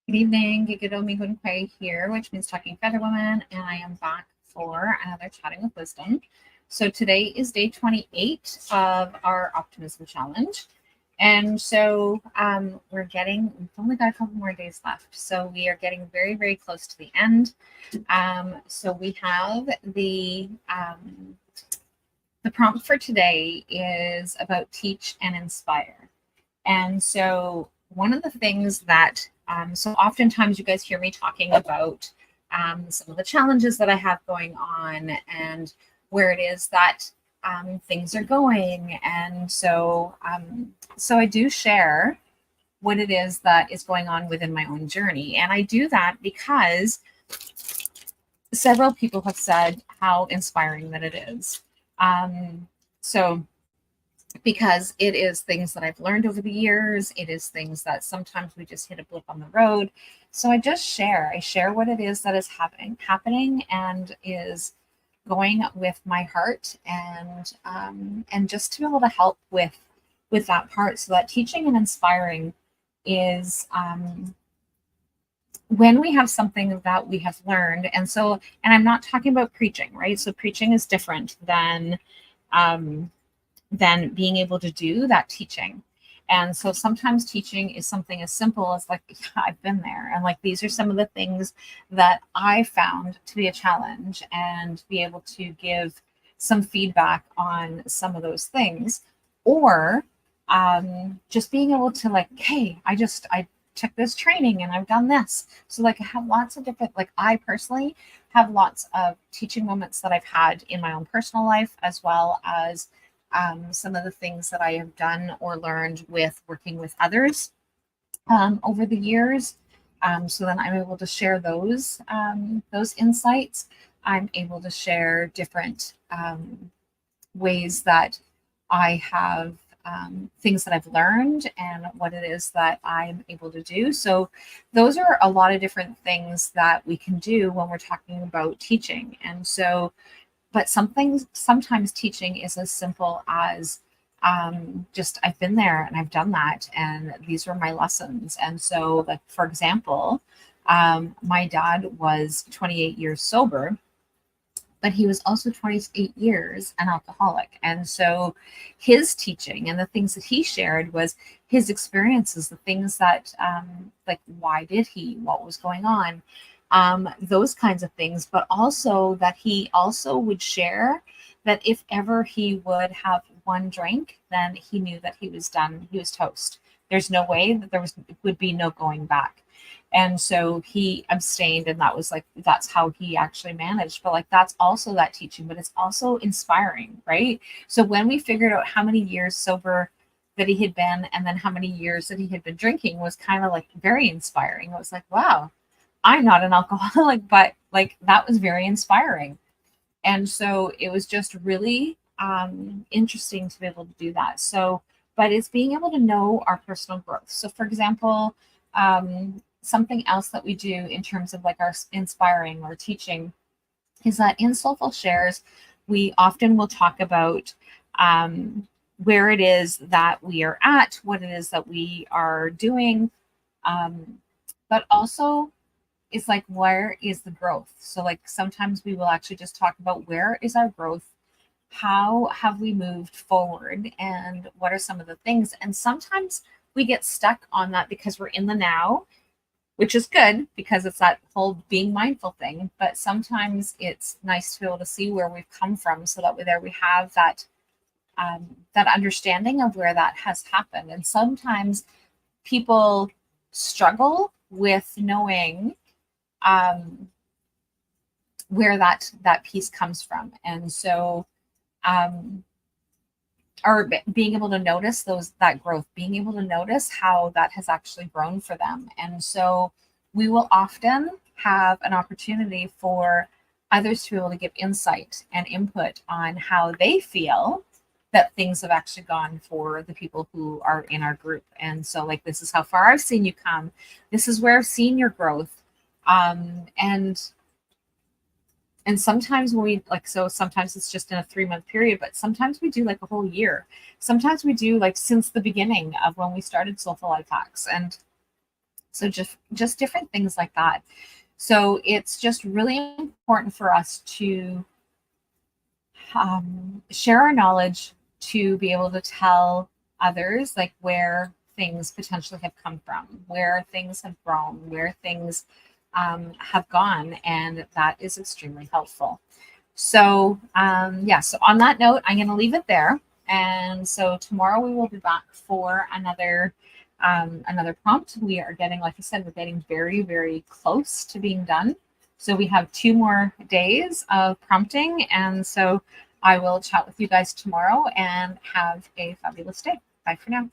Good evening, Geegado, Megwan here, which means Talking Feather Woman, and I am back for another Chatting with Wisdom. So today is day 28 of our Optimism Challenge. And so we've only got a couple more days left. So we are getting very, very close to the end. So we have the prompt for today is about teach and inspire. And so one of the things that, so oftentimes you guys hear me talking about some of the challenges that I have going on and where it is that things are going. And so I do share what it is that is going on within my own journey. And I do that because several people have said how inspiring that it is. So because it is things that I've learned over the years. It is things that sometimes we just hit a blip on the road. So I share what it is that is happening and is going with my heart and just to be able to help with that part. So that teaching and inspiring is when we have something that we have learned. And I'm not talking about preaching, right? So preaching is different than being able to do that teaching. And so sometimes teaching is something as simple as like, yeah, I've been there. And like, these are some of the things that I found to be a challenge and be able to give some feedback on some of those things. Or just being able to like, hey, I took this training and I've done this. So like I have lots of different, like I personally have lots of teaching moments that I've had in my own personal life, as well as some of the things that I have done or learned with working with others over the years. So then I'm able to share those insights. I'm able to share different ways that I have things that I've learned and what it is that I'm able to do. So those are a lot of different things that we can do when we're talking about teaching. And so but sometimes teaching is as simple as just I've been there and I've done that and these were my lessons. And so like for example, my dad was 28 years sober, but he was also 28 years an alcoholic. And so his teaching and the things that he shared was his experiences, the things that like why did he, what was going on, those kinds of things, but also that he also would share that if ever he would have one drink, then he knew that he was done. He was toast. There's no way that would be no going back. And so he abstained, and that's how he actually managed. But like that's also that teaching, but it's also inspiring, right? So when we figured out how many years sober that he had been, and then how many years that he had been drinking was kind of like very inspiring. It was like, wow, I'm not an alcoholic, but like that was very inspiring. And so it was just really interesting to be able to do that. So, but it's being able to know our personal growth. So, for example, something else that we do in terms of like our inspiring or teaching is that in Soulful Shares, we often will talk about where it is that we are at, what it is that we are doing, but also is like where is the growth. So like sometimes we will actually just talk about where is our growth, how have we moved forward, and what are some of the things. And sometimes we get stuck on that because we're in the now, which is good because it's that whole being mindful thing. But sometimes it's nice to be able to see where we've come from, so that we have that that understanding of where that has happened. And sometimes people struggle with knowing where that piece comes from. And so or being able to notice that growth, being able to notice how that has actually grown for them. And so we will often have an opportunity for others to be able to give insight and input on how they feel that things have actually gone for the people who are in our group. And so like, this is how far I've seen you come. This is where I've seen your growth. And sometimes when we like, so sometimes it's just in a 3-month period, but sometimes we do like a whole year. Sometimes we do like since the beginning of when we started Soulful Life Hacks. And So just different things like that. So it's just really important for us to share our knowledge, to be able to tell others like where things potentially have come from, where things have grown, where things have gone, and that is extremely helpful. So yeah, so on that note, I'm going to leave it there. And so tomorrow we will be back for another prompt. We are getting, like I said, we're getting very, very close to being done. So we have 2 more days of prompting. And so I will chat with you guys tomorrow and have a fabulous day. Bye for now.